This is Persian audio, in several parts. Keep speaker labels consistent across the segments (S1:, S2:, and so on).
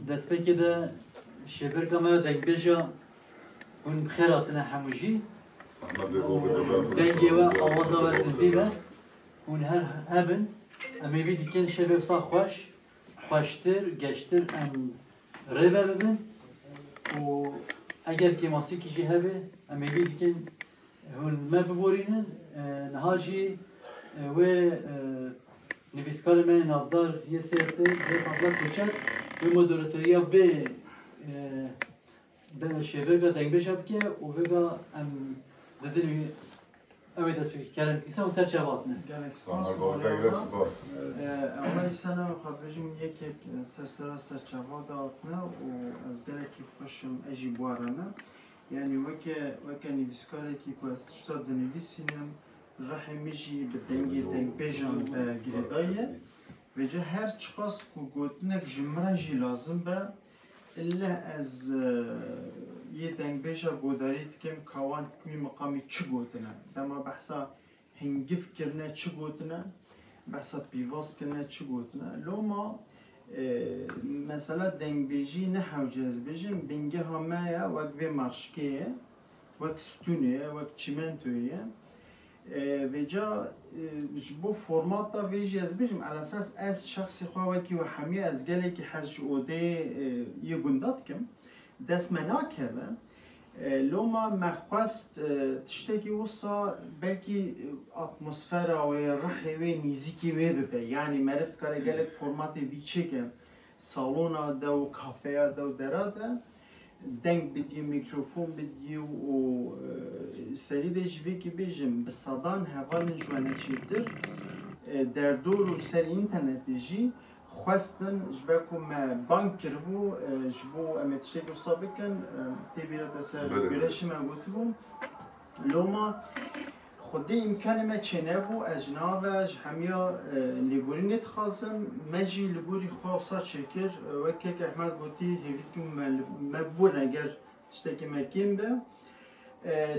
S1: دست به که شبر کما دنگ بیجا اون خیراتنا حموجی دنگی و آوازا و زندی و اون هر هبن اما ویدی کن شبر صا خوشتر گشتر ام ریبه ببن و اگر که ماسیکی جی هبه اما ویدی کن هون ما ببورینن نهاجی و نویسکار من نافدار یه سرته یه سامبلار کچک و مدورتوریا به شیرگا دنگ بشب که و وگا ام دادنی اوی دست بکی کردن کیسا و سر چواب نه
S2: اولی سنه خواهد بجیم یک سر چواب داد نه و از گلکی خوشم اجی بوارانه یعنی وکه نویسکاری که از تشتاد نویسینم رحمیجی به دنگ بیجان به گریدایه و جا هر چقاس که گوتنک جمره جی لازم به الا از یه دنگ بیجا گودارید کم کاوان کمی مقامی چه گوتنه دما بحثا هنگف کرنه چه گوتنه بحثا پیواز کرنه چه گوتنه لو ما مثلا دنگ بیجی نه حوجز بیجیم بینگه همه وقت به مرشکیه وقت ستونه وقت چیمنتویه و جا بو فرماتا ویجی از بیجم على اساس از شخصی خواه که و همی از گله که حج اوده یه گندات کم دست منا کبه لو ما مخواست تشتکی وصا بلکی اتمسفر و رحی و نیزیکی و ببه یعنی معرفت کاره گله فرمات دی چه که سالونا دا و کافه دا و دراده دنگ بدی میکروفون بدی و سری دجوی که بیجم به صدان هوال جوانه چیتر در دور و سر اینترنت جی خواستن جبکو ما بانک کربو جبو امتشتی و سابقن تیبیرات سر گرش ما گوتبو لوما خودی امکان ما چنه بو از جنابش همیا لیبوری نتخازم مجی لیبوری خواه چکر وکی که احمد گوتی هیوید که ما بور نگر تشتکی مکیم به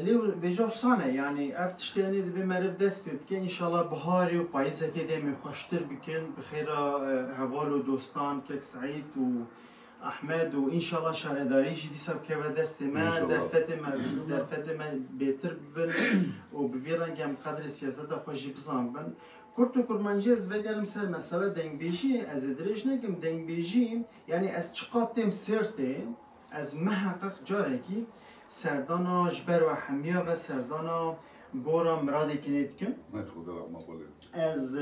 S2: لیو بجا سانه یعنی اف تشتیانی دی مرب دست بید که انشالله بهاری و پاییزه که دیمی خوشتر بکن بخیر هوال و دوستان که سعید و احمد و انشالله شهرداری جدی سب که و دست ما در فت ما بهتر ببن و بویرنگ هم قدر سیاست خوشی بزن بن کرد و کرمانجی از وگرم سر مسئله دنگ بیجی از ادریج نگم دنگ بیجی یعنی از چقاتم سرته از محقق جارگی سردانا جبر و حمیا و سردانا گورا مرادی کنید کن از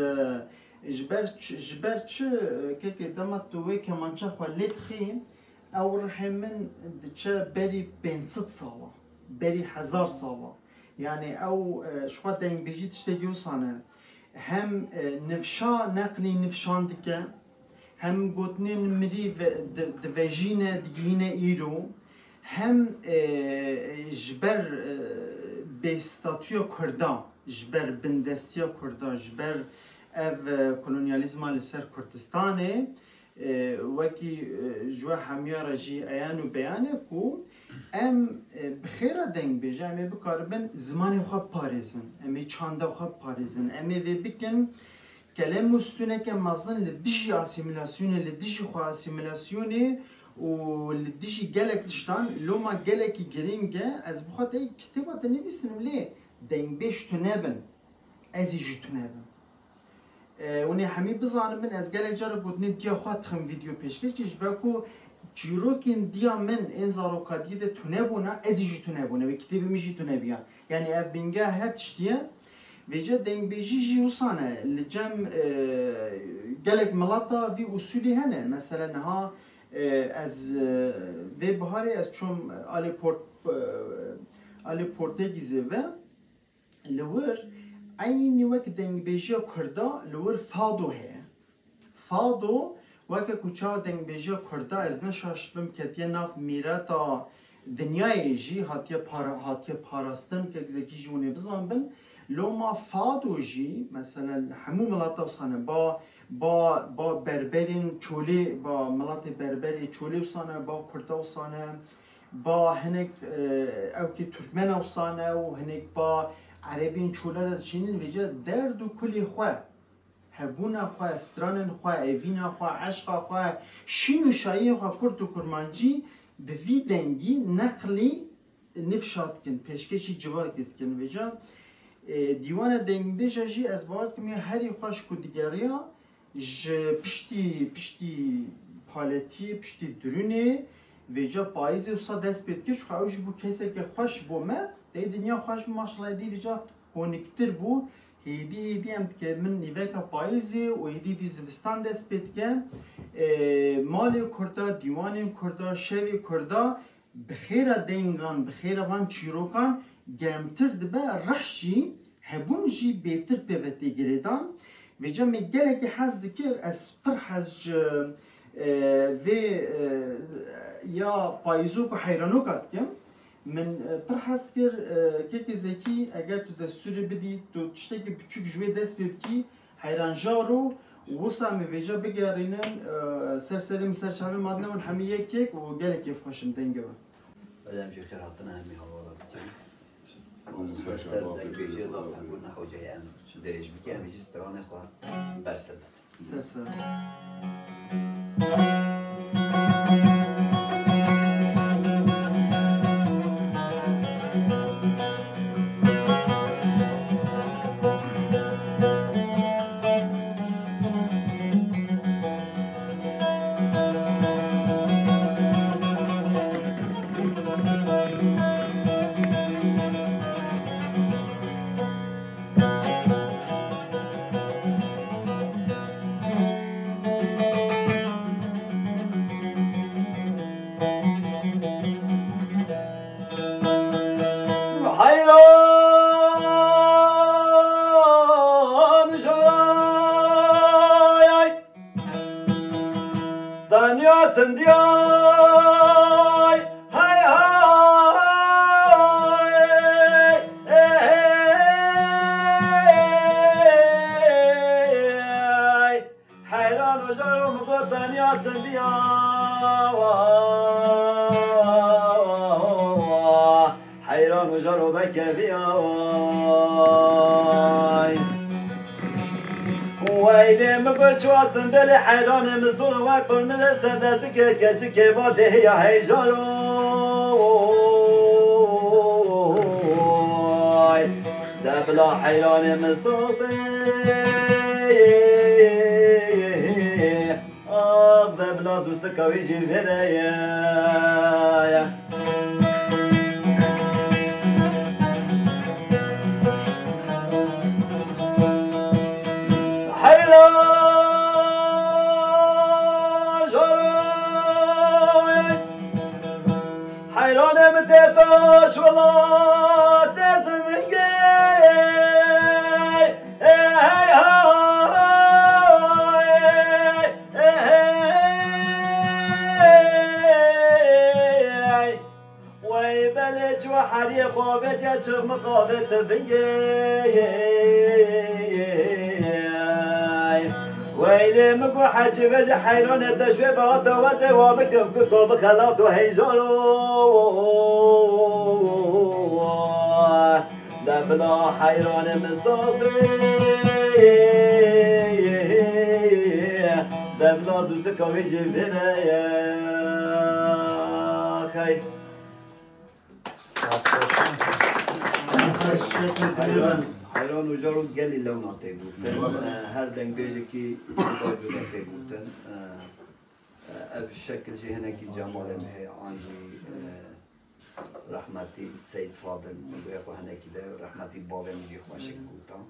S2: جبر چه که دمت توی که منچه خواهد خیم او رحمن چه بری 500 ساله بری 1000 ساله یعنی او شخوا دنگ بیجی تشتگی وصانه هم نفشا نقلی نفشان دیگه هم گوتنین مری دویجینه دیگینه ایرو هم جبر بستاتیو کردان جبر بندستیا کردان جبر او کلونیالیزم لسر کردستانه وکی جوا همیاره جی ایان و بیانه کو ام بخیره دنگ بیجه امی بکاربن زمانی خواه پاریزن امی چانده خواه پاریزن امی وی بکن کلم مستونه که مازن لدیجی اسیمیلاسیونه لدیجی خواه اسیمیلاسیونه و لدیجی گلک تشتان لوما گلکی گرینگه از بخاطر ای کتابات نویسنم لی دنگ بیش تو نبن ازی جی تو نبن ونی همی بزنم من از گلک جارو بودنی دیا خواه تخم ویدیو پیشکش کش باکو جیروکین دیا من این زاروکادی ده تو نبونه ازی جی تو نبونه و کتابی میجی تو نبیان یعنی اف بینگه هر تشتیه ویجا دنگ بیجی جی وصانه لجم گلک ملاتا وی اصولی هنه مثلا ها از وی بهاری از چون آلی پورتگیزه و لور اینی نیوک دنگ بیجی کردا لور فادو هه فادو وقت کوچا دنگ بیجی کردا از نشاش بم کتیه ناف میراتا دنیای جی هاتیه پاراستن که اگزکی جونه بزن بن لوما فادو جی مثلا همو ملاتا وصانه با بربرین چولی با ملات بربری چولی وصانه با کردا وصانه با هنک او که ترکمن وصانه و هنک با عربین چوله دا چینین ویجا درد و کلی خواه هبونا خو استران خو ایوینا خو عشق خو شین و شایی خو کرد و کرمانجی به وی دنگی نقلی نفشات کن پیشکشی جواد کن وجا دیوان دنگ بیجا جی از باورد کمی هری خوش کو دیگریا ج پشتی پالتی پشتی درونه وجا پاییزی و صد دست بید کش خواهش بو کسی که خوش بو ما دی دنیا خوش بو ماشالله دی وجا هونکتر بو هیدی هم که من نیوه که پاییزی و هیدی زمستان دست بید که مال کردا دیوان کردا شوی کردا بخیر دنگان بخیر وان چیروکان گرمتر دبه رحشی هبون جی بهتر پیوتی گریدان و جا میگره که حز دکر از پر حز و یا پاییزو که حیرانو کد کم من پر حز کر که زکی اگر تو دستور بدی تو تشتی که بچوک جوی دست ببکی حیران جارو وصا میویجا بگرینن سرسری مسرچاوی مادنه من همه یک و گره کیف خوشم دنگه با
S3: بدم شي خير حطنا همي حوالا بكين سر دك بيجي ضاف هنقول نحو جاي ام دريج بكي ام يجي ستراني خوا برسل
S2: سرسر
S3: حيران وجرو بكفيا ويلي مقلت واصن بلي حيران مصدور واقل من السدد كيف كيف هي هيجرو دبلا حيران مصوبي دبلا دوستك ويجي فيريا حيران متيتاش والله تزمن جاي ويبلج وحري خوفت يا شوف مقابت بنجاي ويلي مكو حاجي بجي حيران تشوي بغطا وتوا بكم كتو بخلاط وهيجرو دبلا حيران مصابي دبلا دوستك ويجي بنايا خي حيران وجارو قالي لو نعطي قلتن هر دنگ بيجي كي جدا نعطي قلتن بشكل جي هنا كي جمال مهي عنجي رحمتي السيد فاضل مقويقو هنا كده رحمتي بابا مجي خواشك قلتن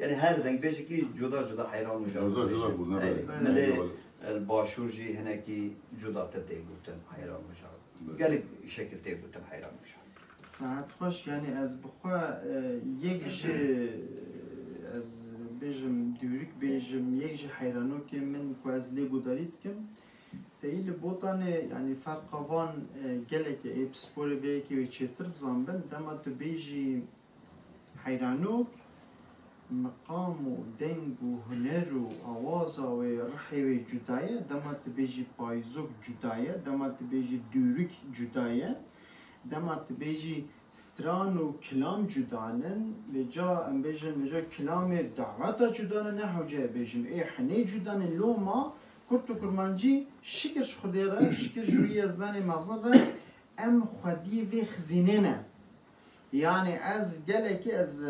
S3: يعني هر دنگ بيجي كي جدا حيران وجارو ملي الباشور جي هنا كي جدا تدي قلتن حيران وجارو قالي شكل تي قلتن حيران وجارو
S2: ساعت خوش یعنی از بخوا یک جه از بیجم دیوریک بیجم یک جه حیرانو که من کو از لیگو دارید کم تایل بوتانه یعنی فرق وان گله که ای سپور به که چتر بزن بن دما تو بیجی حیرانو مقام و دنگ و هنر و آواز و رحی و جدایه دما تو بیجی پایزوک جدایه دما تو بیجی دیوریک جدایه دمت بیجی ستران و کلام جدانن بجا ام بیجن بجا کلام دعوت جدانن نه حجه بیجن ای حنی جدانن لو ما کرد و کرمانجی شکرش خودی را شکر جوی از دان مازن را ام خودی و خزینه نه یعنی از گلکی از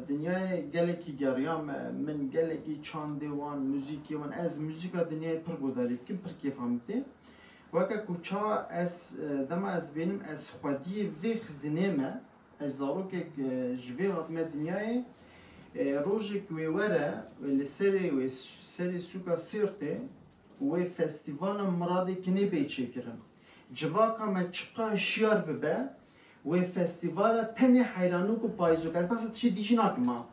S2: دنیای گلکی گریام من گلکی چاندوان موزیکی من از موزیکا دنیای پر گوداری کم پر کیفامتی وقت کوچا از دم از بینم از خودی و خزینه ما از زارو که جوی آدم دنیای روزی که وره لسری سوکا سیرته و فستیوال مرادی کنی بیچه کرن جواکا ما چقا شیار ببه و فستیوال تنی حیرانو کو پایزو که از بحث تشی دیجی ناکما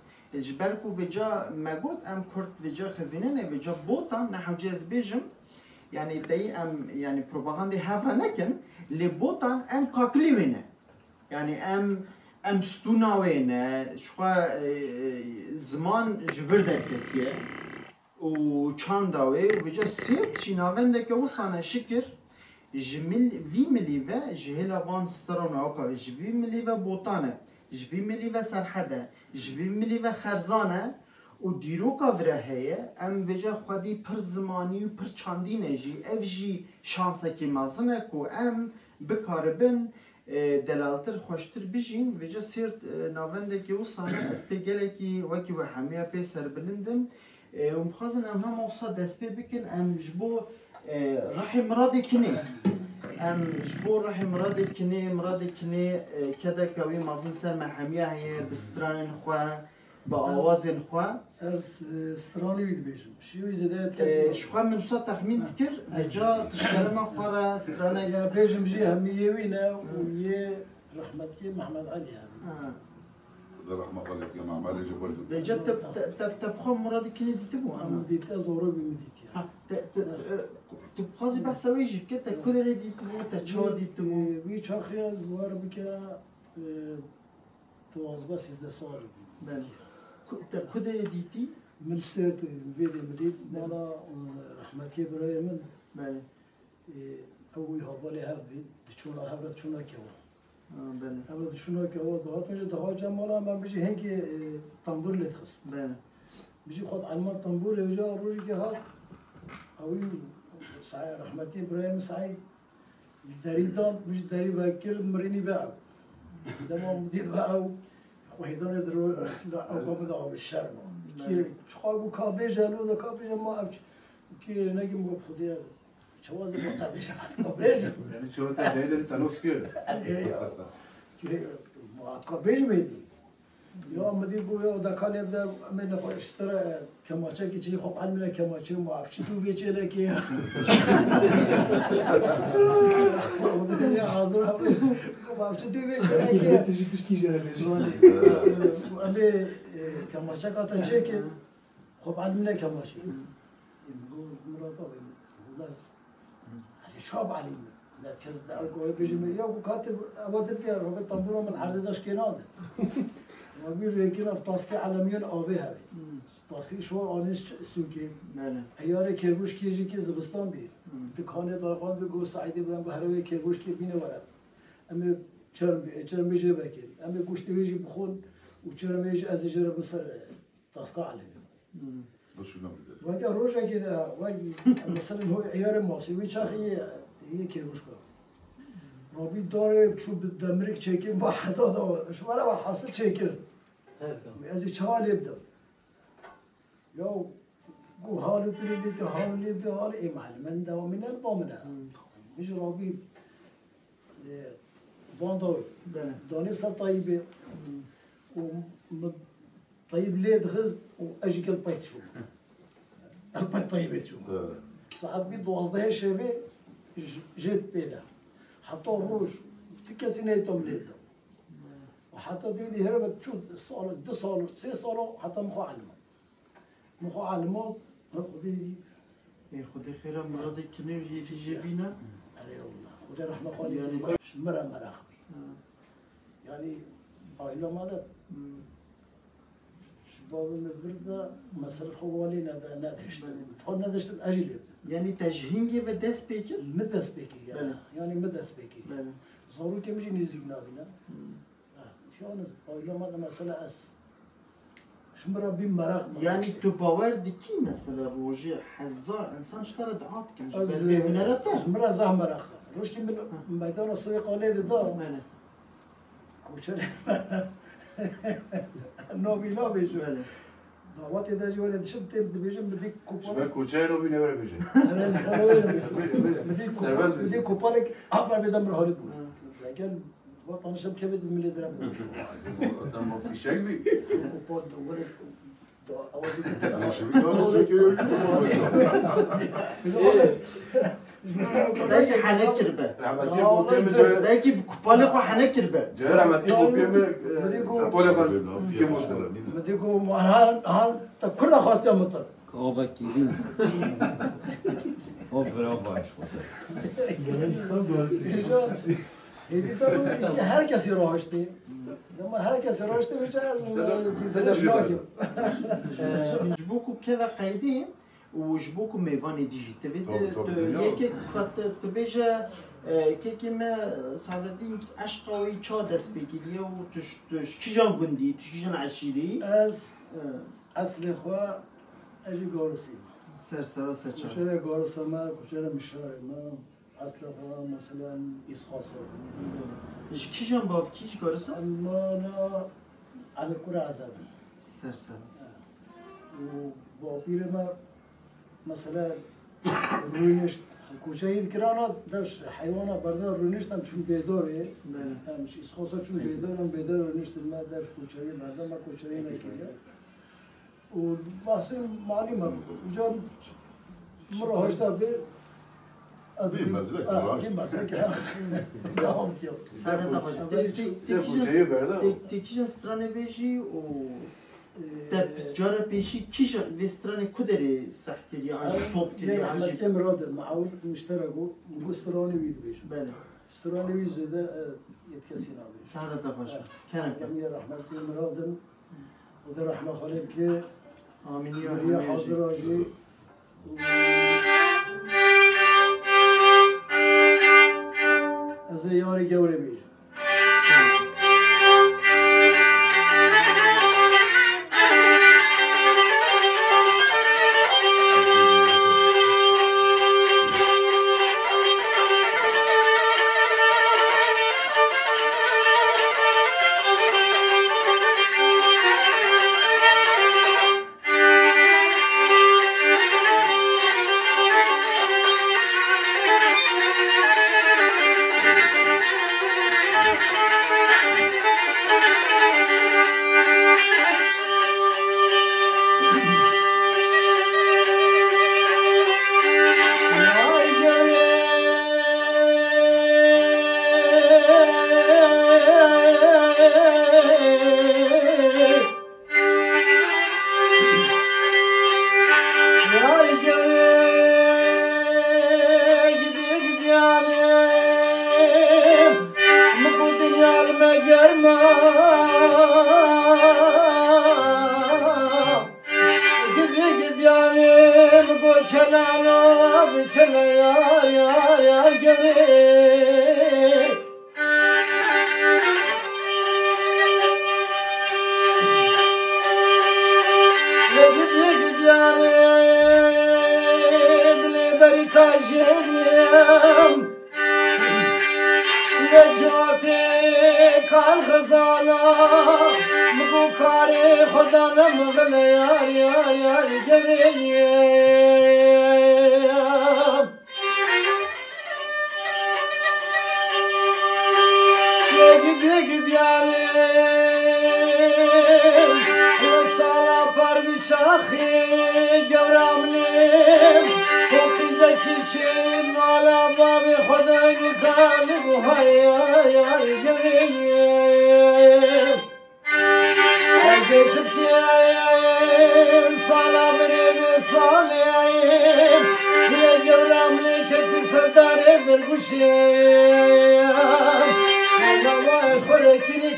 S2: جبر کو بجا مگود ام کرد بجا خزینه نه بجا بوتان نه حوجه از بیجم یعنی تایی ام یعنی پروپاگاندی هفره نکن لی بوتان ام کاکلی وینه یعنی ام ستونا وینه شخوا زمان جبر درکتیه و چانداوی و بجا سیرت چی ناونده که وصانه شکر جميل في مليفا جهلا فان سترون اوكا جفي مليفا بوطانه جفي مليفا سرحده جفي مليفا خرزانه و دیروکا وره هیه ام وجه خودی پر زمانی و پر چاندینه جی اف جی شانسه که مازنه کو ام بکاربن دلالتر خوشتر بجین وجه سیرت ناونده که وصانه از پی گله که وکی و حمیه پی سر بلندم و مخازن ام هم اوصا دست پی بکن ام جبو راح مرادي كني ام جبور راح مرادي كني كذا كوي مازن سر محميه هي بستران خوا باواز خوا
S4: از ستراني بيد بيجم شو زادات كذا
S2: شو من صوت تخمين فكر جا تشتغل ما خورا ستران
S4: يا بيجم جي همية وينا ويا رحمتك محمد علي
S5: ده رحمة الله يا مع مالي جبل
S2: بجد تبخم مرادي كني دي تبو
S4: انا ديت ازورو بمديتي
S2: تبخازي بحسوي جيب كده كل اللي دي تبو تشو دي تبو
S4: وی چاخی از بوار بکه 12-13 سال
S2: بله كل اللي ديتي
S4: من سرت الفيديو مديد مالا رحمتي براي من
S2: بله
S4: اوی هاوالی هفت دچونا هفت چونا کوا
S2: بله
S4: هفت دچونا کوا دهات میشه دهات جمالا من بيجي هيك تنبور لتخست
S2: بله
S4: بيجي خد علمان تنبور يجا روجي كهات اوی سعي رحمتي ابراهيم سعيد دريدان مش دري باكر مريني بقى دما مدير بقى وحيدان درو لا او قام ده بالشرم كي شخابو كابيج لو ده كابيج ما ابش كي نجي مو خدي از شواز ما تابيج كابيج
S5: يعني شو تهديد التنوس كده
S4: كي ما كابيج ميدي يا مدير بو يا ده كان يبدا من اشترى كماچه کی چی خب علم کماچه ما افش تو بیچه کی يا حاضر ما افش تو بیچه کی تجي تشتي جرا امی کماچه کا چه کی خب علم کماچه مراتب بس هذه شاب علم لا تزد او قوي بيجي يا كاتب ابد بيا ربط تنظر من عرض داش كيناد وبير ريكنا في تاسكي عالميان آوه هاي تاسكي شو آنش سوكي ایاره کربوش کیجی که زبستان بی دکانه دارقان بگو سعیدی بودن به هروی کربوش که بینه ورد اما چرم بیجه بکن اما گوشت بیجی بخون و چرم بیجی از جره بسر تاسکا عالمی و اگر روشه که ده مثلا هو ایاره ماسی وی چاخی یه کربوش که رابی داره چوب دمریک چکیم با حدا دا شماره با حاصل چکر از چه حال یبدم یا گو حالو تلیدی که حالو لیدی حال ای معلمن دوامینه البامنه میش رابی بانداوی دانسته طیبه و طيب ليه دخلت واجيك البيت شو البيت طيبت شو ساعات بيض وصدها شبه جد بيدا حطوا الروج في كاسينيتهم ليدا وحتى ديدي هربت شو صال دو صال سي صالو حتى مخو علمات خدي
S2: خدي خير مرضي كنيو في جيبينا
S4: علي والله خدي رحمة خالي شمرة مراخبي يعني بايلو ماذا بابا مبرده مثلا خوالی نداشتن تا نداشتن اجیل
S2: یعنی تجهینگی و دست بکر؟
S4: مدست بکری یعنی مدست بکری زارو که میشه نزدیک نبینه شان از آیلا ما مثلا از شما را بیم مرق
S2: یعنی تو باور دیکی مثلا روزی 1000 انسان شتر دعات کنش ببینه را تا
S4: مرا زهم مرق روش که میدان اصوی قاله دا کوچه نویلا بیشو دعوت داشتی ولی دشم تیم بیشم بدی کوپال
S5: شما کوچه رو بینه بره بیشه
S4: بدی کوپالک آب بدم راهی بود اگر وطنشم که بدم میلی درم
S5: آدم با پیشک بی
S4: کوپال دوباره
S2: belki hanekir be. Belki kupale ko hanekir be.
S5: جای رحمتی کوپیه به پول خواست که مشکل
S4: بدیگو هان تا کرد خواستم مطلب
S1: آبا کیدی آب برای باش
S4: هر کسی راهشتی اما هر کسی راهشتی میشه از دیدنش ناکیم
S2: جبوکو که و قیدیم و جبوکو میوان دیجی تبید یکی تو بیجه که ما سعادتین عشقاوی چا دست بگیریه و توش کی جان گندی توش کی جان عشیری
S4: از اصل خواه اجی گارسیم
S2: سر چا
S4: کچه گارسا ما کچه مشاره ما اصل خواه مثلا اسخاصه
S2: کی جان باف کی گارسا
S4: اما نه علکور عذاب
S2: سر
S4: و با پیر ما مثلا روینش کوچه اید کرانا داشت حیوانا بردار روینشتن چون بیداره همش اسخاصا چون بیدار روینشتن ما در کوچه اید بردار ما کوچه اید نکرده و بحثی معلوم هم اونجا مراهشتا به از
S5: بیم مزرک
S4: بیم مزرک دام کیا
S2: سعادت آقا تکیجان سترانه بیجی و در جاره پیشی کیش وستران کدری سخت کردی آنجا شوب کردی
S4: احمد امراد معاون مشترکو مگو سترانی وید بیش
S2: بله
S4: سترانی وید زده یتکسی نابی
S2: سعادت آقا کنم
S4: جمعی رحمت امرادن و در رحمه خالب که
S2: آمینی
S4: مریا حاضر آجی از یاری گوره بیش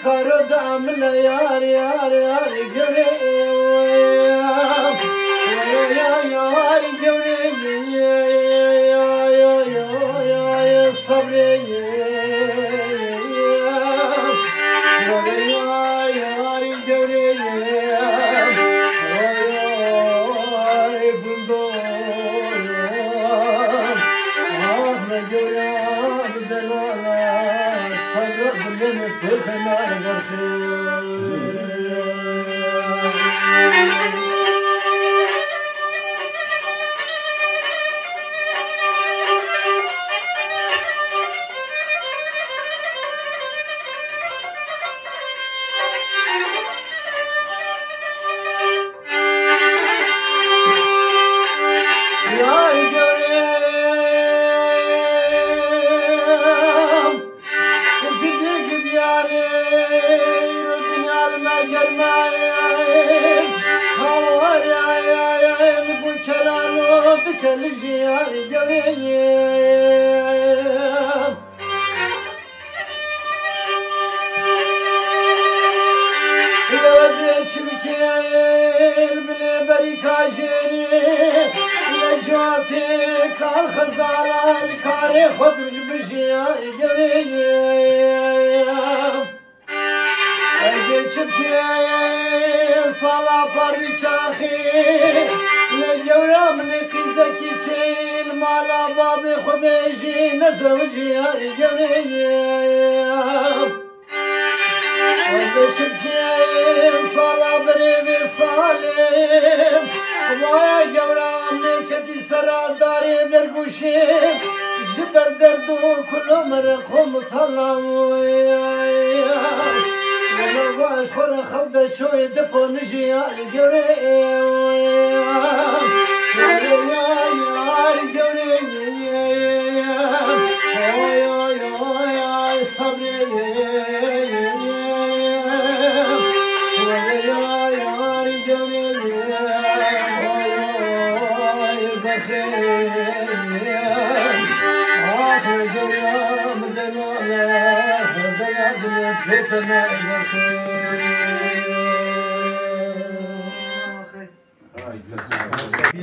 S4: Karo da amla yar yar yar göre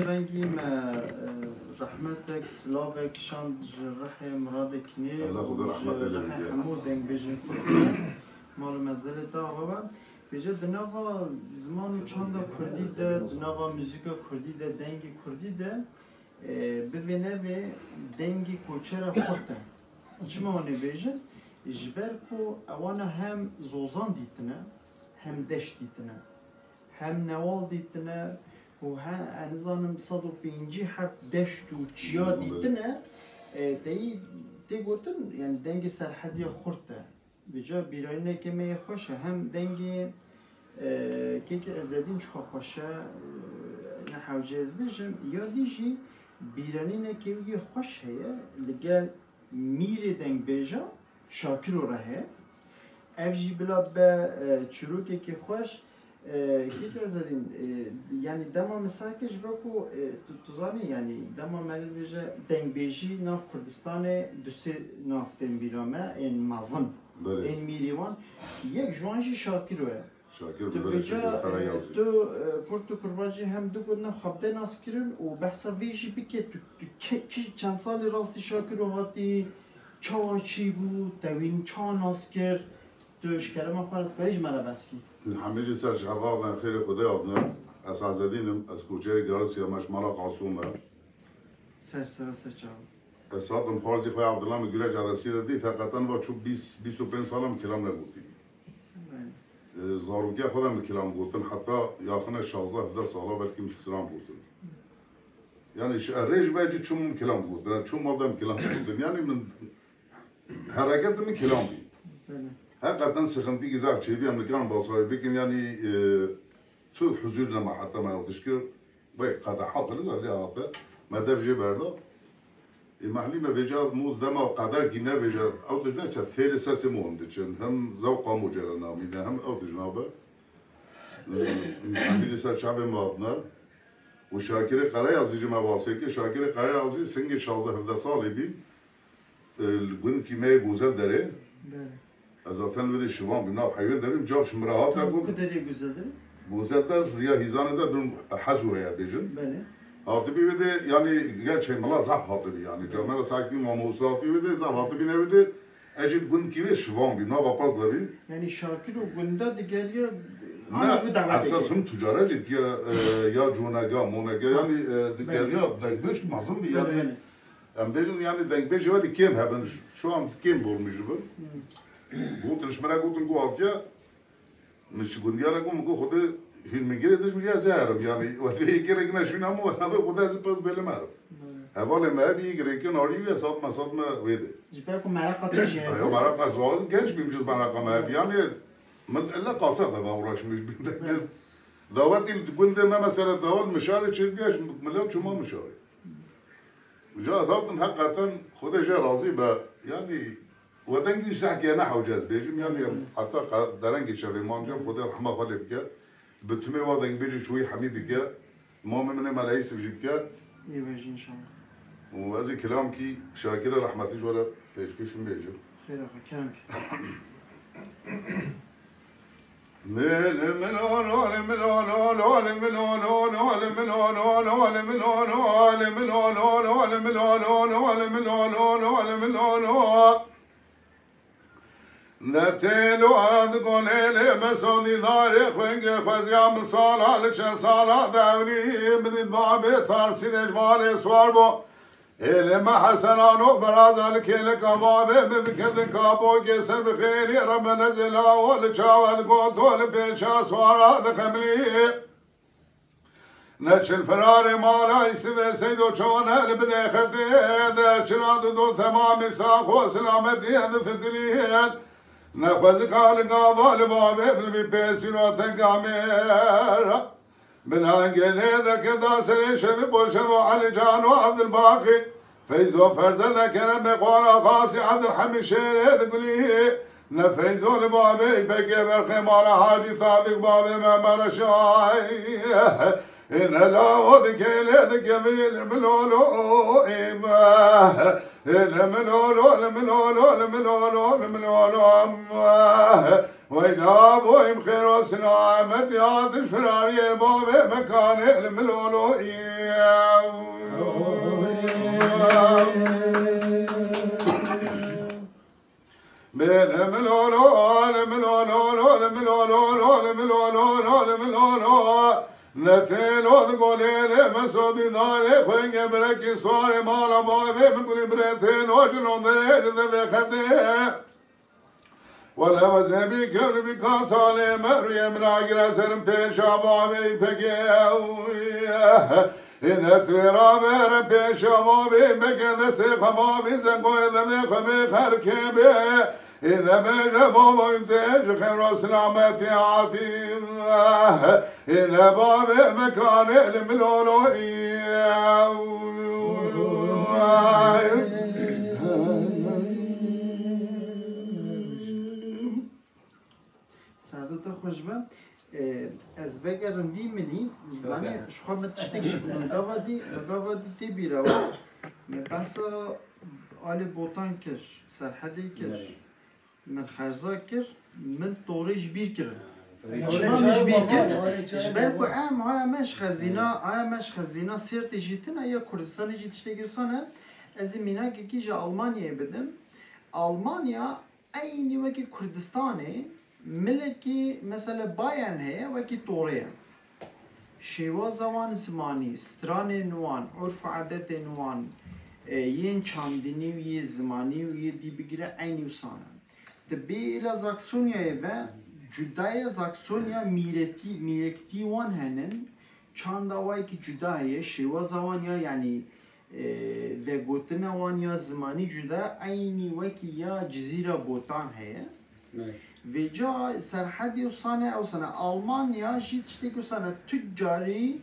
S2: رنگی ما رحمتك سلاوك شان جرح مرادك ني
S5: الله خدا رحمت
S2: جرح
S5: الله
S2: حمود دنگ بجن مال مزل دا بابا بجد دناغا زمان چند کردی ده دناغا موزیکا کردی ده دنگ کردی ده ببینه به دنگ کوچر خورده چی ما نبیجن جبر کو اوانا هم زوزان دیتنه هم دشت دیتنه هم نوال دیتنه و ها نظام صدو بینجی حب دشت و چیا دیتنه تی گوتن یعنی دنگ سرحدی خورده بجا بیرانه که می خوشه هم دنگ که ازدین چخوا خوشه نحوجه از بجم یا دیجی بیرانه که یه خوش هیه لگل میره دنگ بجا شاکر رو رهه افجی بلا به چروکه که خوش که ازدین یعنی دما مساکش بکو توزانی یعنی دما ملی بجه دنگ بیجی ناف کردستان دوسه ناف دنگ بیرامه این مازن این میریوان یک جوانجی شاکر روه
S5: شاکر
S2: تو بجا تو کرد و کرباجی هم دو گونه خبده ناس کرن و بحثا ویجی بکه تو چند سال راستی شاکر رو هاتی چاوا چی بود دوین چا ناس کرد توش کرم خالد کاریج مرا بس کی
S5: همه جی سر شغال من خیلی خدا آدم اساسدینم از کوچه گرال سیامش مرا قاسومه
S2: سر چاو
S5: اساسم خارجی خواه عبدالله میگیره جلسی دادی حقیقتا با چوب 25 سالم کلام نگوتی زاروگی خودم کلام گفتن حتی یاخنه 16 ساله بلکه میخسرام گفتن یعنی ریج بیجی چون کلام گفتن چون مادم کلام گفتن یعنی من حرکت من کلام بی حقیقتا سخنتی گذار چی بیم نکرم با صاحب بکن یعنی تو حضور لما حتی ما تشکر باید قطع حاضر لی آفه مدف جی برده محلی ما بجاد مود دما قدر کی نه بجاد او تجنا چه ثیر ساس مونده چن هم ذوق مجرد نامیده هم او تجنابه محلی سر شعب مادنا و شاکر قرای عزیز ما واسه که شاکر قرای عزیز سنگ 16 سالی بی الگون کی می گوزل داره از آتن ولی شوام بنا حیوان داریم جاب شمرات
S2: تا کدری گوزل داره
S5: گوزل دار ریا هیزان دار دون حزو هیا بیجن هاتبی بده یعنی gerçi ملا زعف هاتبی yani جامعه ساکتی ماموسلاتی بده زعف هاتبی نبده اجد گند کیوی شوام بی نابا پاس دبی
S2: Yani Şakir o günde digeriye
S5: نه اساس هم تجاره جد یا جونگا مونگا yani digeriye dengbeş mazım bir yani em bejin yani dengbeş ve kim haben şu an kim bulmuş bu bu tırışmara gutun bu altıya مش گندیارا گم کو خود فیلم گیره دش میگه زهرم یعنی وقتی گیره کنه شو نمو نبی خدا از پس بله مارم حواله ما بی گیره کن آری و سات ما ویده
S2: Jiber ku merak ateşi.
S5: یا مرا قصوال genç بیمجز مرا ما بی yani من الا قاصد ما وراش مش بده دعوتی گنده ما مثلا دعوت مشاره چیز بیاش ملت شما مشاره جا ذاتن حقیقتا خود جا راضی به یعنی ودنگی سحکی نحو جاز بیجم یعنی حتی درنگی شده مانجم خدا رحمه خاله بکه بتومه ودنگ بیجی شوی حمی بکه ما من ملايس بجيب بکه
S2: İyi veji inşallah.
S5: و هذا كلام كي شاكر رحمتي ولا بيشكيش بيجم
S2: Hayır abi kelam ki.
S5: نتیلو اد گلیل مسودی داری خنگ خزیام سالا لچه سالا دوری بدید بابی ترسین اجوال سوار بو علم حسنانو برازل کل کبابی بکد کابو کسر بخیری رب نزلا ولچاول گوتول پیچا سوارا دخملی نچل فرار مالا اسم سیدو چون هل بنختی در چراد دو تمامی ساخو سلامتی هد فتلیت نخوز کال قابل بابی بلبی پیسیرو تنگامیر بنانگلی در کدا سری شبی قوشم و علی جان و عبدالباقی فیض و فرزد کرم بقوانا خاصی عبدالحمی شیره دقلی نفیض و لبابی بکی برخی مالا حاجی طابق بابی ممر شای إن لا ودكيل دكبيل ملولو إما الملولو الملولو الملولو الملولو وين أبوهم خير وسلامة يا تشفراري بابي مكان الملولو الملولو الملولو الملولو الملولو الملولو نتیلو دگولیل مسودی داری خنگ برکی سواری مالا بابی بکلی برتین و جنون دریج دبختی ولا وزنبی کبر بکاسالی مریم راگر سرم پیشا بابی پکی این تیرا برم پیشا بابی پکی دستی خبابی زنگوی دمی خمی خرکی بی إن بيجا بابا ينتج خير وسلامتي عظيم إن بابا مكان الملولو
S2: سعادت خوش به از بگرم وی منی زنی شخواه متشتگی مگاودی تی بیرو بحثا آلی بوتان کش سرحدی کش من خرزا کر من طورش بیر کرد مش بیر کرد جبر کو مش خزینا سرت جیتنا یا کردستان جیت iştegirsanه از مینا کی جا آلمانیا بدم آلمانیا aynı وکی کردستانه ملکی مثلا بایرن هه وکی طوره شیوا زمان زمانی ستران نوان عرف عادت نوان ین چاندنی و یه زمانی و یه دی بگیره aynı وسانه تبیلا زاکسونیای و جدای زاکسونیا میرکتی وان هنن چند آوایی که جدا هیه شیوا زمان یا یعنی ده گوتن وان یا زمانی جدا اینی وکی یا جزیره بوتان هیه و جا سرحدی و سانه او سانه آلمانیا جیت شتی که سانه تجاری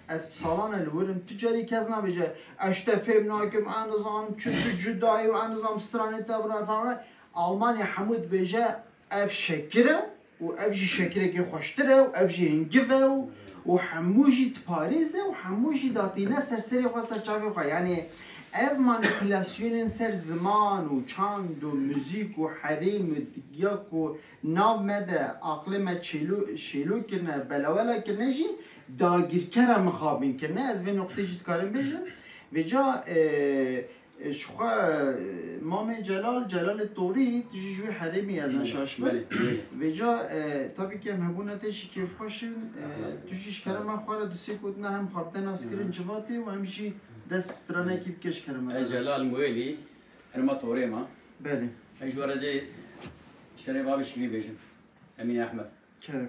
S2: از سالان الورم تجاری کس نبیجه اشته فهم ناکم اندازم چون جدایی و اندازم سترانه تبرا Almanya hamud beje ev şekere و ev jî şekereke xweştir e û ev jî hingiv e û hemû jî diparêze û hemû jî datîne ser serê xwe ser çavê xwe yani ev manipülasyonun ser zaman و çand و müzik و حریم و دیگیاک و ناو مده عقل ما شیلو کرنه بلاولا کرنه جی داگیرکره مخابین کرنه از به نقطه جید کارم بیشم و جا شخوا مام جلال طوری تجوی حریمی از نشاش بود و جا طبی که هم هبونه تشی که خوشن توشیش کرم هم خواره دوستی کودنه هم خوابتن اسکرین جواتی و همشی دست استرانه کی بکش کرم
S6: جلال مویلی هرما طوری ما
S2: بله
S6: اجوار زي شري باب شكلي بيجن امين احمد
S2: کرم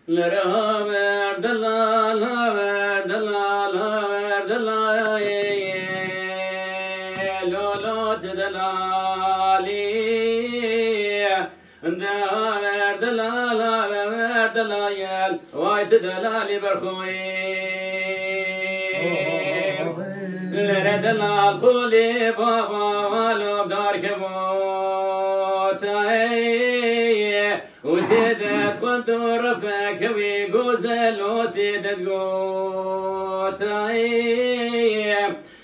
S6: لرا ورد الله لا ورد الله لا ورد الله لولا تدلالي دا ورد الله لا ورد الله يال وايت دلالي برخوي لرا دلال قولي بابا والو بدار كبوت وتدت كنت رفك ويقوزل وتدت قوت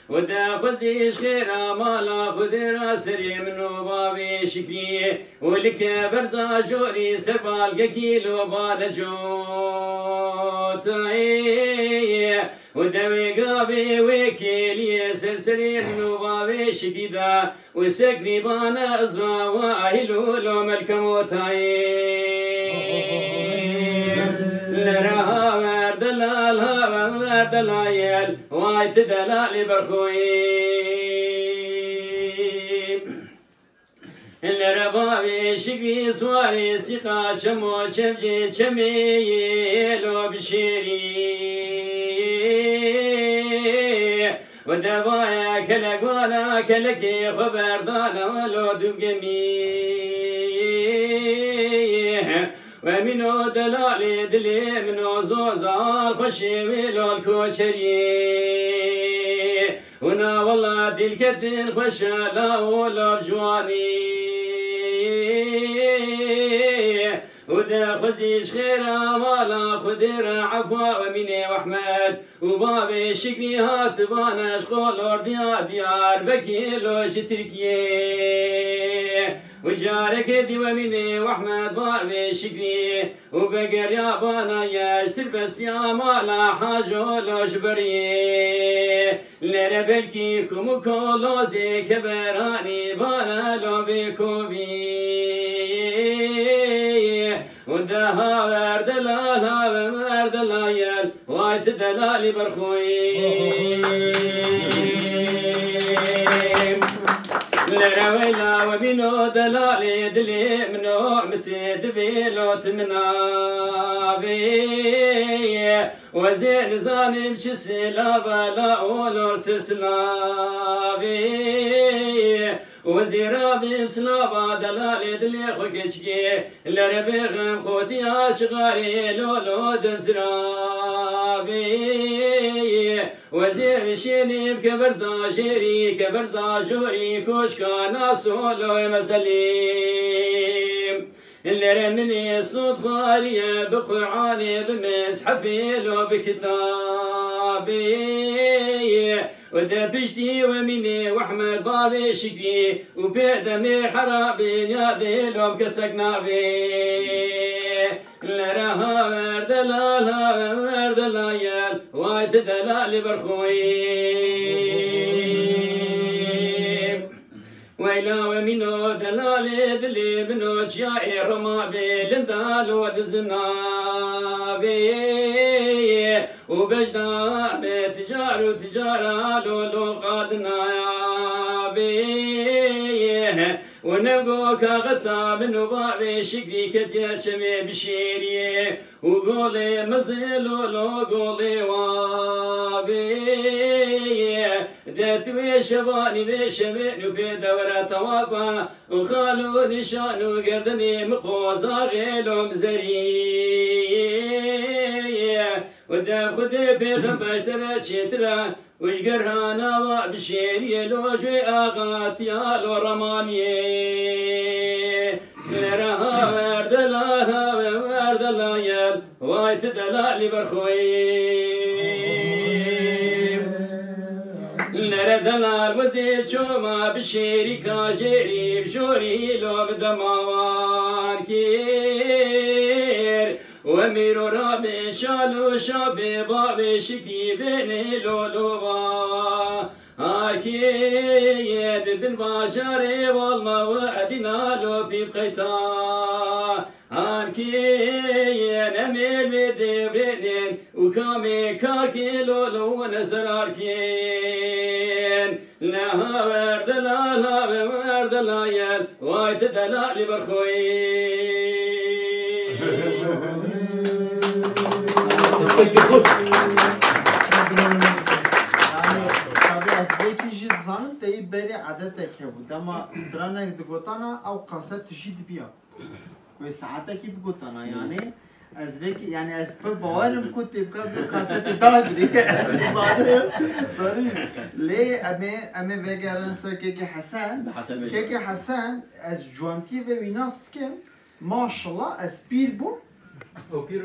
S6: ودا خذيش خير مالا خذ راسري منو بابي شكلي ولك برزا جوري سبال كيلو بالجوت ودوي قابي وكيلي سرسري منو بابي شكيدا وسكني بانا ازرا واهلو لو ملكموت لرها ورد لالها ورد لايل وايت دلالي برخوي لربابي شقي سواري سقا شمو شمجي شمي لو بشيري ودبايا كلك وانا كلكي خبر دانا ولو دبقمي ومنو دلالي دلي منو زوزال خشي ويلو الكوشري ونا والله ديل كدين خشا لا ولا بجواني ودا خزيش خير مالا خدير عفوا ومني واحمد وبابي شكلي هات بانا شغل ديار بكيلو شتركيه وجارك دي ومني واحمد بابي شكلي وبقر يا بانا ياش تلبس يا مالا حاجو لو شبري لنا بلكي كومو كولو زي كبراني بانا لو بكوبي ودها ورد لا ورد لا يال وايت دلالي برخوي لرويلا ومنو دلالي دلي منو متدبيلو تمنابي وزين زانم شسلا بلا اولور سلسلابي وزيرا بسلابا دلالي دلي خوكشكي لربيغم خوتي اشغاري لولو دمسرابي وزير شيني بكبرزا جيري كبرزا جوري كوشكا ناسولو مسليم اللي رمني صوت خالية بقرعاني بمسحفي لو بكتابي ودا بجدي ومني واحمد بابي شكي وبعد مير حرابين يا ذيلو بكسقنا بيه لراها ورد لا ورد لا يال وايت دلالي برخوي ويلا ومنو دلالي دلي منو شاعر ما بلندال ودزنابي وبجنا بتجار وتجارة لولو قادنا بي ونبقو كغتا منو بابي شكلي كديا شمي بشيري وقولي مزيلو لو قولي وابي ذاتوي شباني بشمين وفي دورة توابا وخالو نشانو قردني مقوزا غيلو مزري ودا خذي بخبش ترى شترا وشقرهانا بشيري لوجي اغات يا لو رماني لرها ورد لا يال وايت دلالي برخوي لرا دلال وزي شوما بشيري كاجري بشوري لو بدموان كير وميرو رابي شالو شابي بابي شكي بيني لولوغا هاكي ببن باشاري والما وعدنا لو بقيتا هاكي نميل بدبرين وكامي كاكي لولو نزراركين لها وردلا لا وردلا يل وايت دلالي برخوين
S2: از بیتی جید زانم تایی بری عادت که بود اما سترانه دگوتانا او قاست جید بیا و ساعته کی بگوتانا یعنی از بیتی یعنی از پر باورم کت بکر به قاست داگری صاری لی امی وگرن سر که حسن از جوانتی و ویناست که ماشالله از پیر بو
S1: او پیر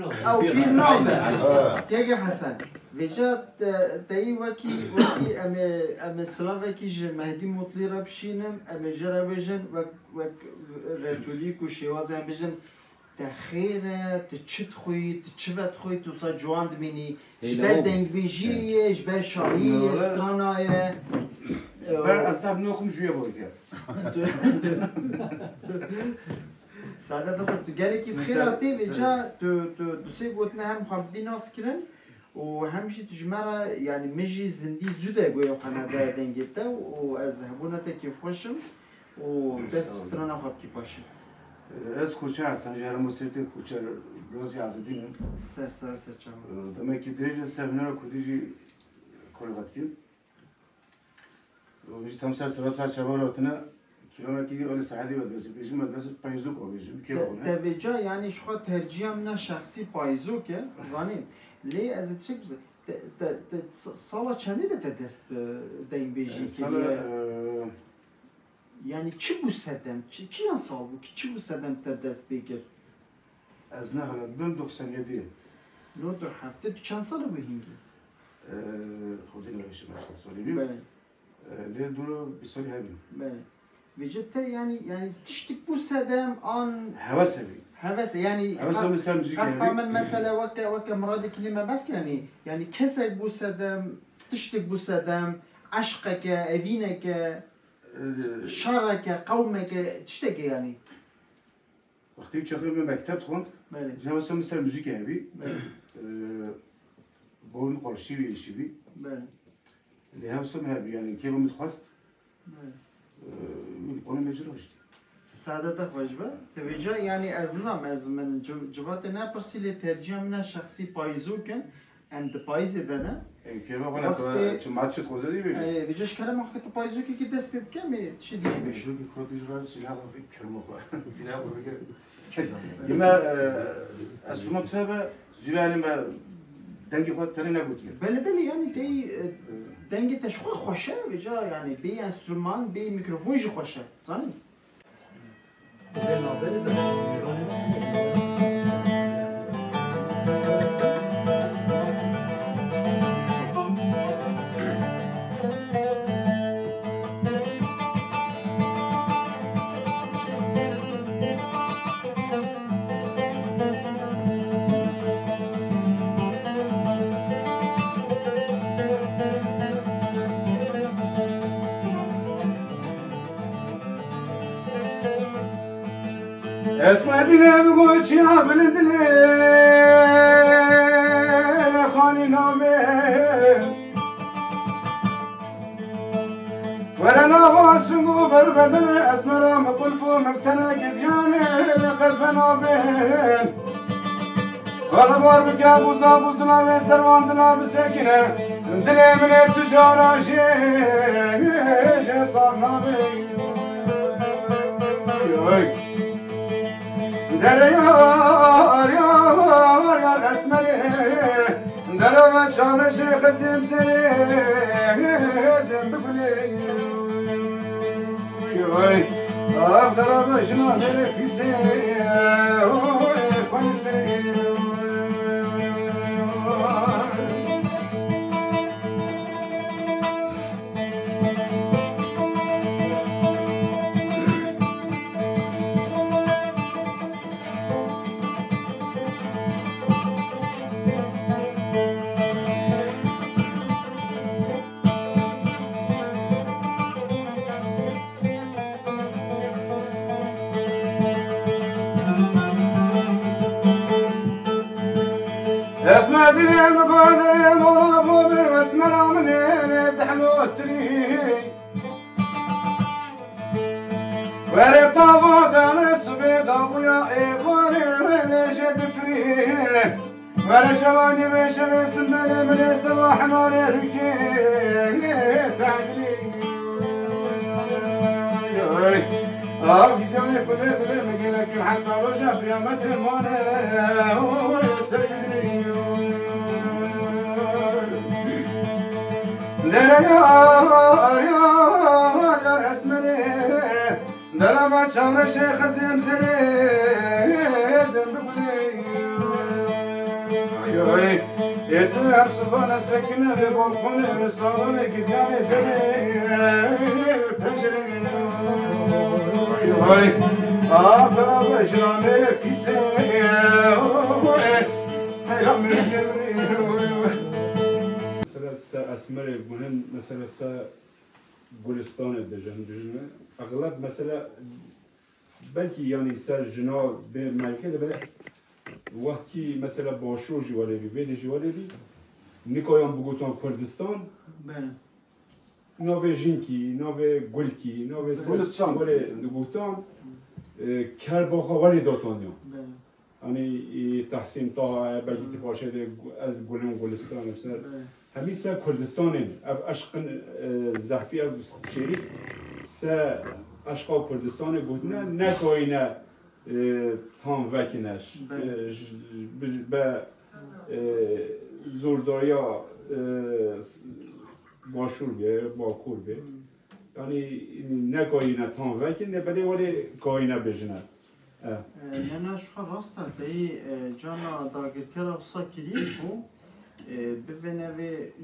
S2: نامه که حسن وجا تایی وکی ام سلام وکی ج مهدی مطلی را بشینم ام جرا بجن و رجولی کو شواز ام بجن تخیره تچت خوی تچوت خوی تو سا جوان دمینی جبر دنگ بیجی جبر شاهی استرانای
S7: جبر اصاب نخم جویه باید
S2: سعادت خود تو گلی کی بخیراتی وجا تو سه گوتنه هم خواهد ناس کرن و همشی تجمعه یعنی مجی زندی زوده گویا خانه دنگیته و از هبونته که خوشم و دست بسترانه خواب کی پاشم
S7: از کوچه هستم جرم موسیقی کوچه روزی عزدینم
S2: سر چم
S7: demek ki derece seminere kudici kolgat ki o işte tam sıra çabalatına kilometri öyle saati ve bezi medrese payzuk o bezi ki o
S2: ne tevca yani şu an tercihim ne şahsi payzuk ya zanim li az çek sala çende de dest deyin beji
S7: sala
S2: yani çi bu sedem çi yan sal bu çi bu sedem te dest bekir
S7: az ne hala 97
S2: نو تو هفته تو چند ساله bu hingi?
S7: خودی نمیشه مثلا سالی بیم.
S2: بله.
S7: لی دورو 20 سالی هبیم.
S2: بله. Vücutta yani tiştik bu sedem an
S7: هوس هبی.
S2: هوس yani
S7: هوس مثلا müzik
S2: هست من mesela vaka murad kelime bas yani kesek bu sedem tiştik bu sedem aşkake evineke şarake kavmeke tiştek yani.
S7: وقتی که خیلی مکتب خوند
S2: بله.
S7: جناب مثلا موزیک هبی. با اون قرشی بیشی بی.
S2: بله.
S7: اللي هم سمها يعني كيف متخصص انا مجروش
S2: سعادت خوشبه توجه yani از نظام از من جوات نه پرسیل ترجمه من شخصی پایزو کن اند پایز دنه
S7: كيف انا چماچت خوزه دی بشه
S2: ویجش کلام وقت پایزو کی دست بکم چی دیگه بشه
S7: شو کردی جوان سلاح و کرمو خو سلاح و يما از شما تبع زیرانی ما دنگی خود تری نگوتیم
S2: بله yani تی دنگی تشخو خوشه وجا yani بی انسترومان بی میکروفون جو خوشه زنی
S7: اسمع دينا بقول يا بلد ليل خاني نامي ولا نواس وبر بدل اسمر مقلفو مفتنا كذياني لقد بنابين ولا بار بكا بوزا بوزنا ويسروان دنا بسكنه دلي من التجارة شي صار نابي در یار اسمری در و شام شیخ زمزری دم ببلی آب در و جنان رفیسی خونسی اسمع دلم قادرم وابو باسم العمل تحلو التري وري طابوت على السبيد ابويا ايباني وليش دفري وري شواني بيش باسم من صباح نار الكين تعدلي في جملة كل ذلك مقلك حتى رجع في يوم تمانه ويسجدني دلا يا اسمني دلا ما شام الشيخ زمزلي دمبلي يتو يا صبانا سكنة في بالكون مصابنا كديانة دلي بجري هاي آخر بجرامي كيسي
S8: مثلا اسمر مهم مثلا گلستان دجن اغلب مثلا بلکه یعنی سر جنا به ملکه ده وقتی مثلا باشور جواره بی ویدی جواره بی نکایم بگوتان کردستان ناوه جینکی ناوه گلکی ناوه
S7: گلستان
S8: ولی دگوتان کرباخا ولی داتانیا یعنی تحسین تا بلکه تپاشه از گلن گلستان مثلا همین سر کردستان عشق زحفی از شریک سر عشق کردستان گوتنه نکاینه تام وکنش به زورداریا باشور به باکور به یعنی نکاینه تام وکنه ولی کاینه بجنه
S2: نه شو راسته دی جانا داگرکر افسا کلیکو ببینه و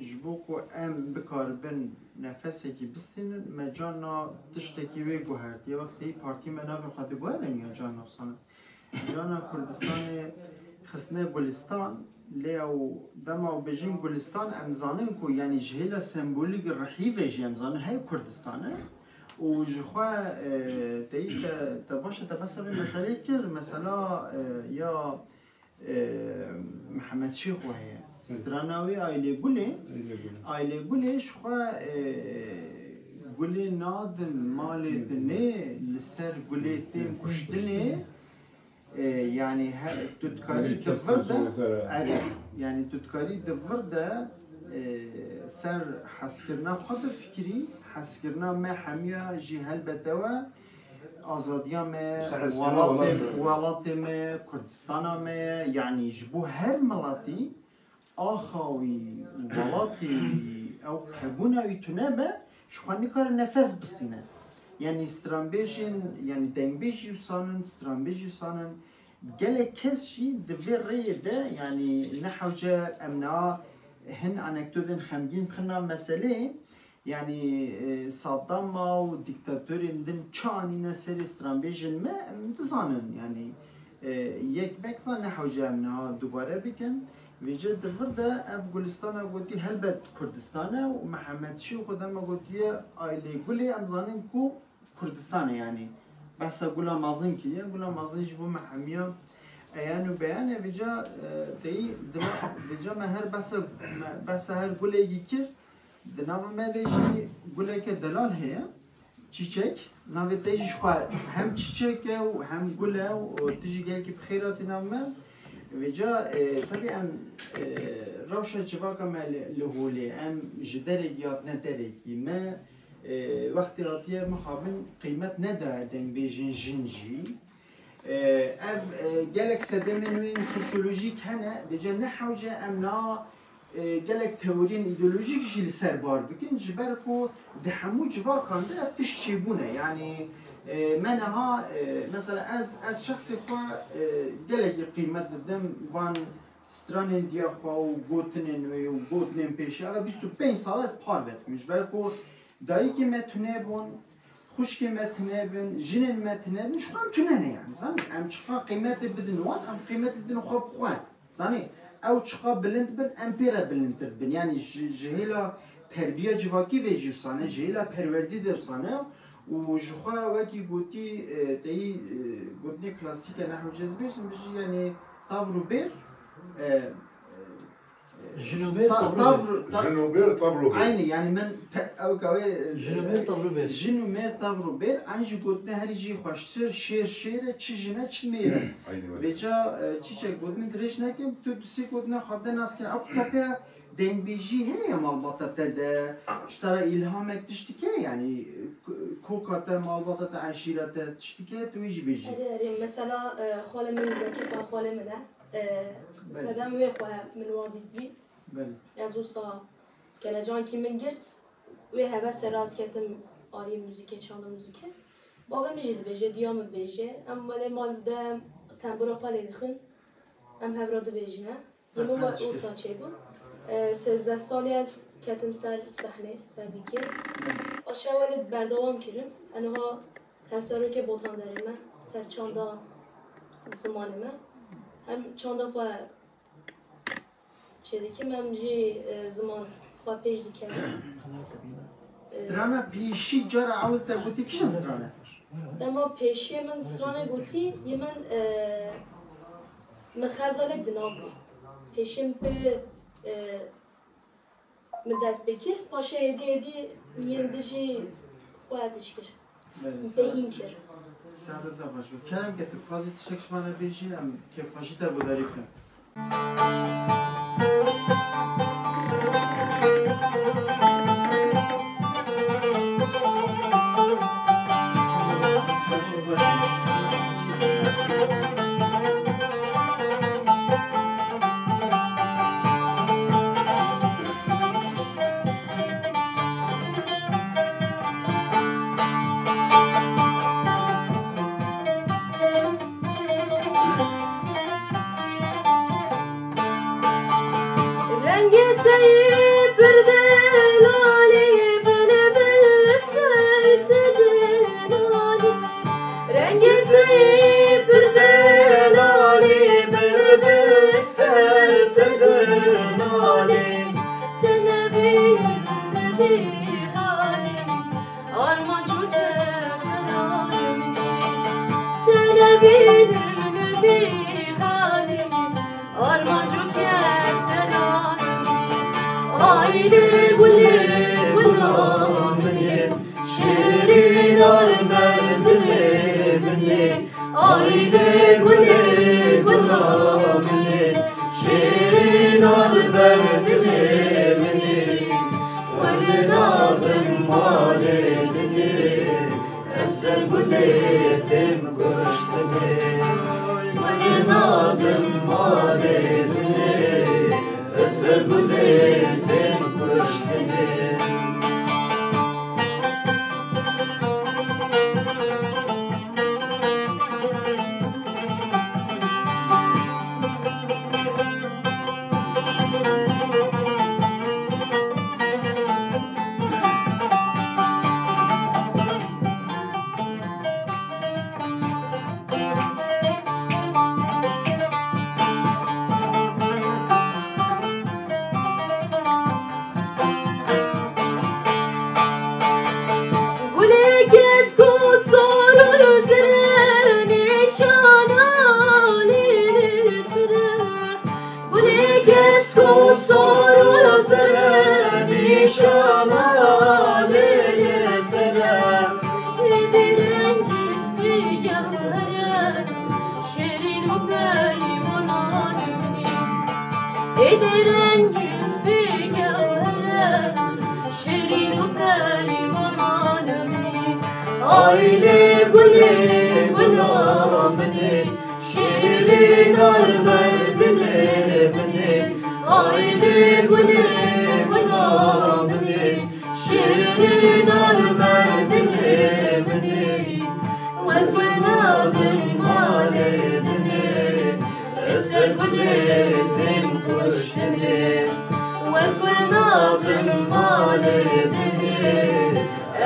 S2: جبوکو ام بکار بن نفسی کی بستین مجانا تشتکی و گوهرد یه وقتی پارتی منو خود گوهرن یا جانا افسانه جانا کردستان خسنه گلستان لیو دما بجیم گلستان امزانن کو یعنی جهیل سمبولیک رحیف جی امزانن های کردستانه و جخوا تایید تباشه تبصر مسئله کر مثلا یا محمد شیخ وهی سترانوی آیله گله شخوا گله نادن مال دنه لسر گله تیم کشتنه yani her tutkali devrde yani tutkali devrde ser haskirna xod fikri haskirna me hamiya jihel bedeva azadiya me walatê me Kurdistana me yani ji bo her milatî axa wî walatê wî ew hebûna wî tune be ji xwe nikare nefes bistîne. Yani stranbêjên yani dengbêjî wîsanin stranbêjî wîsanin gelek kes jî di vê rêyê de yani nehewce em na hin anekdotên xemgîn xina meselê yani Saddama û dîktatörên din çi anîne serê stranbêjên me em dizanin yani yek bekza nehewce em na dubare bikin. Vêce di vir de ev Gulistana gotî helbet Kurdistan e û Mihemed Şîx dema gotiye ailê Gulê em zanin ku Kurdistan e yani behsa Gula Mazin kiriye Gula Mazin ji bo me hemiya eyan û beyan e vêca teyî vêca me her behsa her gulekî kir di nava me de jî guleke delal heye çîçek navê te jî ji xwe hem çîçek e û hem gul e û tu jî gelekî bi xêr hatî nav me. Vêca tabii em rewşa civaka me li holê em ji derekî hatine derekî me wextê hatiye mixabin qîmet neda dengbêjên jin jî ev gelek sedemên wê sosyolojîk hene vêca nehewce em na gelek teoriyên îdeolojîk jî li ser bar bikin ji ber ku di hemû civakan de ev tişt çêbûne yani منها مثلا از شخص خو gelekî qîmet didim van stranên diya xwe û gotinên wê û gotinên pêşî ev 25 sal ez par vetkim ji ber ku dayîkê me tune bûn xuşkê me tune bin jinên me tune bin ji xwe em tunene yani zanî em çiqa qîmetê bidin wan em qîmetê bidin xwe bi xwe zanî ew çiqa bilind bin em pê re bilindtir bin yani ji hêla terbiya civakî vê jî wîsane ji hêla perwerdî de wîsane و جخوا وکی گوتی تی گوتنی کلاسیک نحو جذبش بيجي يعني طاف روبير
S1: جنوبير
S5: جنوبير طبلو
S2: عيني يعني من او كوي
S1: جنوبير طبروبير
S2: جنوبير طبروبير عنج گوتنه هری جی خوشتر شیره چی جنه چی میره بيجا چی گوتنه درش نکم تو دوسی گوتنه خبده ناس کن او کته دین بیجی هی مالباتا تده اشترا الهامك تشتكي يعني كوكاتا مالباتا عشيرة تشتكي تويجي بيجي
S9: مثلا خاله من زكي خاله منه سدام ويخوا من وادي بي
S2: بله
S9: يزوسا كلا جان كي من قرت ويها بس راس كتم آري موزيكي شانو موزيكي بابا مجد بيجي ديام بيجي اما لي مال ده تنبورا قالي دخن ام هفراد بيجينا يمو ما اوسا چه بود 13 سالی از کتم سر صحنه سر دیگه آشه ولد بردوام کردم انها همسرو که بوتان داریم سر چاندا زمانه هم چاندا با چه دیگه من جی زمان با پیش دیگه
S2: سترانا پیشی جارا اول تا گوتی کشن سترانا
S9: دما پیشی من سترانه گوتی یه من مخزالک دنام پیشیم به من دست بکر پاشه هدی میندجی خواهدش کر بهین کر
S2: سعادت داشت و کرم که تو خواهی تشکش منو بیشی هم که خواهی تا بوداری کن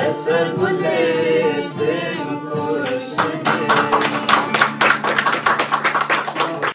S10: أسر قلت